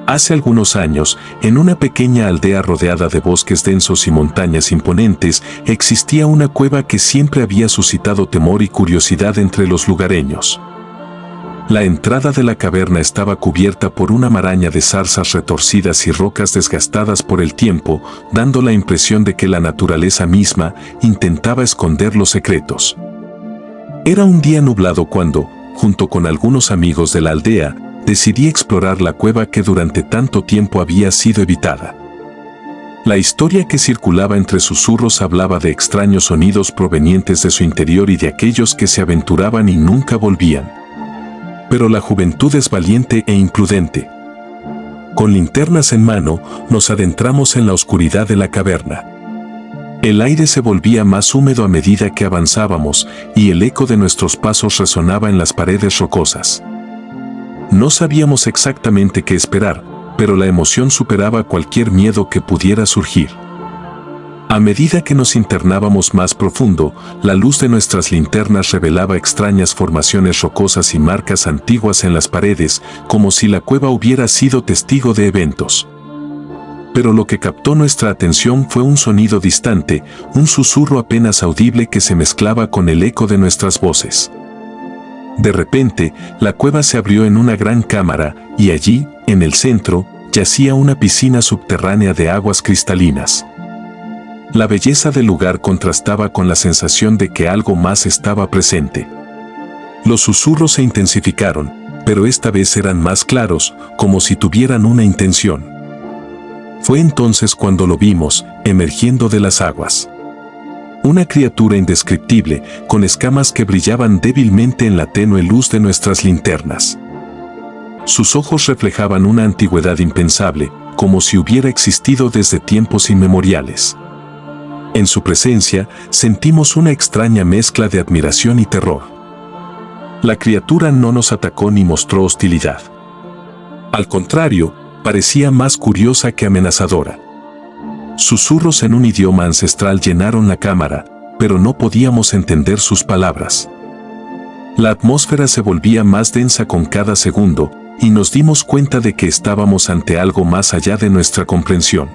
Hace algunos años, en una pequeña aldea rodeada de bosques densos y montañas imponentes, existía una cueva que siempre había suscitado temor y curiosidad entre los lugareños. La entrada de la caverna estaba cubierta por una maraña de zarzas retorcidas y rocas desgastadas por el tiempo, dando la impresión de que la naturaleza misma intentaba esconder los secretos. Era un día nublado cuando, junto con algunos amigos de la aldea, decidí explorar la cueva que durante tanto tiempo había sido evitada. La historia que circulaba entre susurros hablaba de extraños sonidos provenientes de su interior y de aquellos que se aventuraban y nunca volvían. Pero la juventud es valiente e imprudente. Con linternas en mano, nos adentramos en la oscuridad de la caverna. El aire se volvía más húmedo a medida que avanzábamos, y el eco de nuestros pasos resonaba en las paredes rocosas. No sabíamos exactamente qué esperar, pero la emoción superaba cualquier miedo que pudiera surgir. A medida que nos internábamos más profundo, la luz de nuestras linternas revelaba extrañas formaciones rocosas y marcas antiguas en las paredes, como si la cueva hubiera sido testigo de eventos. Pero lo que captó nuestra atención fue un sonido distante, un susurro apenas audible que se mezclaba con el eco de nuestras voces. De repente, la cueva se abrió en una gran cámara, y allí, en el centro, yacía una piscina subterránea de aguas cristalinas. La belleza del lugar contrastaba con la sensación de que algo más estaba presente. Los susurros se intensificaron, pero esta vez eran más claros, como si tuvieran una intención. Fue entonces cuando lo vimos, emergiendo de las aguas. Una criatura indescriptible, con escamas que brillaban débilmente en la tenue luz de nuestras linternas. Sus ojos reflejaban una antigüedad impensable, como si hubiera existido desde tiempos inmemoriales. En su presencia, sentimos una extraña mezcla de admiración y terror. La criatura no nos atacó ni mostró hostilidad. Al contrario, parecía más curiosa que amenazadora. Susurros en un idioma ancestral llenaron la cámara, pero no podíamos entender sus palabras. La atmósfera se volvía más densa con cada segundo, y nos dimos cuenta de que estábamos ante algo más allá de nuestra comprensión.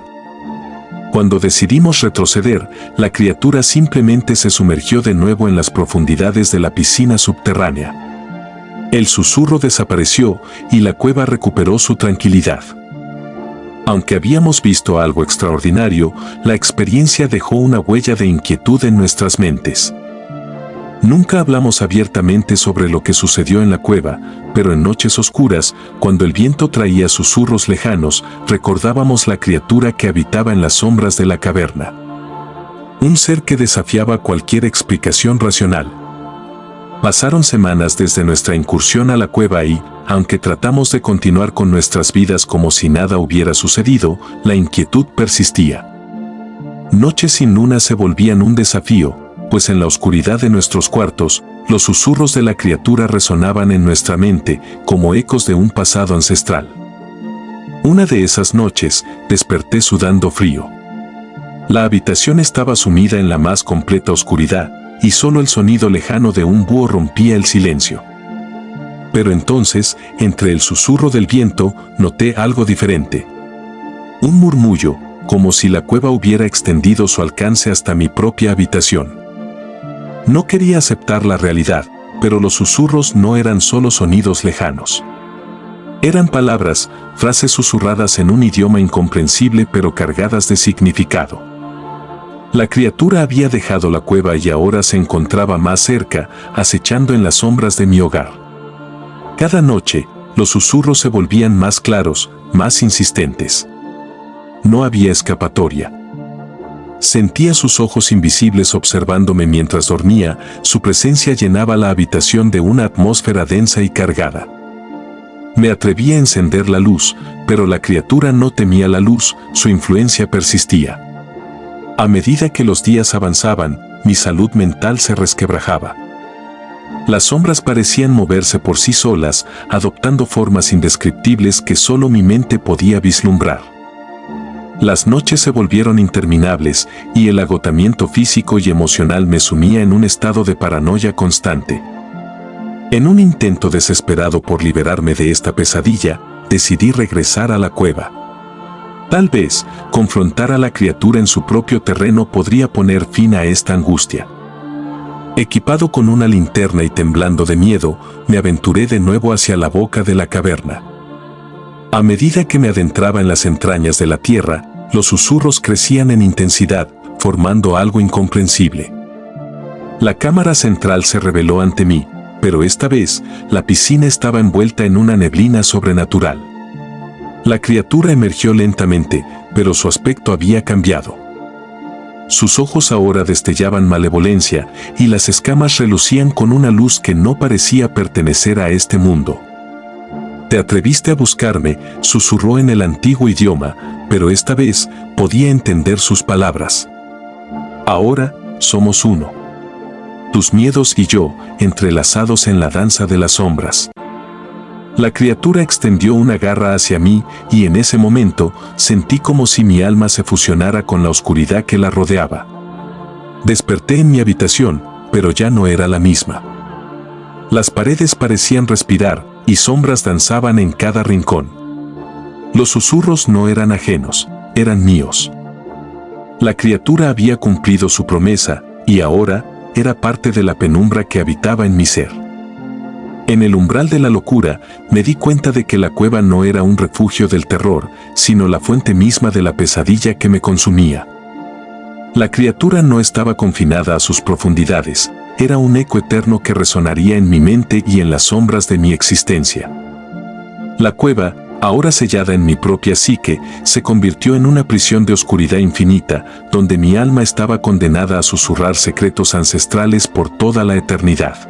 Cuando decidimos retroceder, la criatura simplemente se sumergió de nuevo en las profundidades de la piscina subterránea. El susurro desapareció y la cueva recuperó su tranquilidad. Aunque habíamos visto algo extraordinario, la experiencia dejó una huella de inquietud en nuestras mentes. Nunca hablamos abiertamente sobre lo que sucedió en la cueva, pero en noches oscuras, cuando el viento traía susurros lejanos, recordábamos la criatura que habitaba en las sombras de la caverna. Un ser que desafiaba cualquier explicación racional. Pasaron semanas desde nuestra incursión a la cueva y, aunque tratamos de continuar con nuestras vidas como si nada hubiera sucedido, la inquietud persistía. Noches sin luna se volvían un desafío, pues en la oscuridad de nuestros cuartos, los susurros de la criatura resonaban en nuestra mente como ecos de un pasado ancestral. Una de esas noches, desperté sudando frío. La habitación estaba sumida en la más completa oscuridad, y solo el sonido lejano de un búho rompía el silencio. Pero entonces, entre el susurro del viento, noté algo diferente. Un murmullo, como si la cueva hubiera extendido su alcance hasta mi propia habitación. No quería aceptar la realidad, pero los susurros no eran solo sonidos lejanos. Eran palabras, frases susurradas en un idioma incomprensible pero cargadas de significado. La criatura había dejado la cueva y ahora se encontraba más cerca, acechando en las sombras de mi hogar. Cada noche, los susurros se volvían más claros, más insistentes. No había escapatoria. Sentía sus ojos invisibles observándome mientras dormía, su presencia llenaba la habitación de una atmósfera densa y cargada. Me atreví a encender la luz, pero la criatura no temía la luz, su influencia persistía. A medida que los días avanzaban, mi salud mental se resquebrajaba. Las sombras parecían moverse por sí solas, adoptando formas indescriptibles que solo mi mente podía vislumbrar. Las noches se volvieron interminables, y el agotamiento físico y emocional me sumía en un estado de paranoia constante. En un intento desesperado por liberarme de esta pesadilla, decidí regresar a la cueva. Tal vez, confrontar a la criatura en su propio terreno podría poner fin a esta angustia. Equipado con una linterna y temblando de miedo, me aventuré de nuevo hacia la boca de la caverna. A medida que me adentraba en las entrañas de la tierra, los susurros crecían en intensidad, formando algo incomprensible. La cámara central se reveló ante mí, pero esta vez, la piscina estaba envuelta en una neblina sobrenatural. La criatura emergió lentamente, pero su aspecto había cambiado. Sus ojos ahora destellaban malevolencia y las escamas relucían con una luz que no parecía pertenecer a este mundo. «Te atreviste a buscarme», susurró en el antiguo idioma, pero esta vez podía entender sus palabras. «Ahora somos uno. Tus miedos y yo, entrelazados en la danza de las sombras». La criatura extendió una garra hacia mí y en ese momento sentí como si mi alma se fusionara con la oscuridad que la rodeaba. Desperté en mi habitación, pero ya no era la misma. Las paredes parecían respirar y sombras danzaban en cada rincón. Los susurros no eran ajenos, eran míos. La criatura había cumplido su promesa y ahora era parte de la penumbra que habitaba en mi ser. En el umbral de la locura, me di cuenta de que la cueva no era un refugio del terror, sino la fuente misma de la pesadilla que me consumía. La criatura no estaba confinada a sus profundidades, era un eco eterno que resonaría en mi mente y en las sombras de mi existencia. La cueva, ahora sellada en mi propia psique, se convirtió en una prisión de oscuridad infinita, donde mi alma estaba condenada a susurrar secretos ancestrales por toda la eternidad.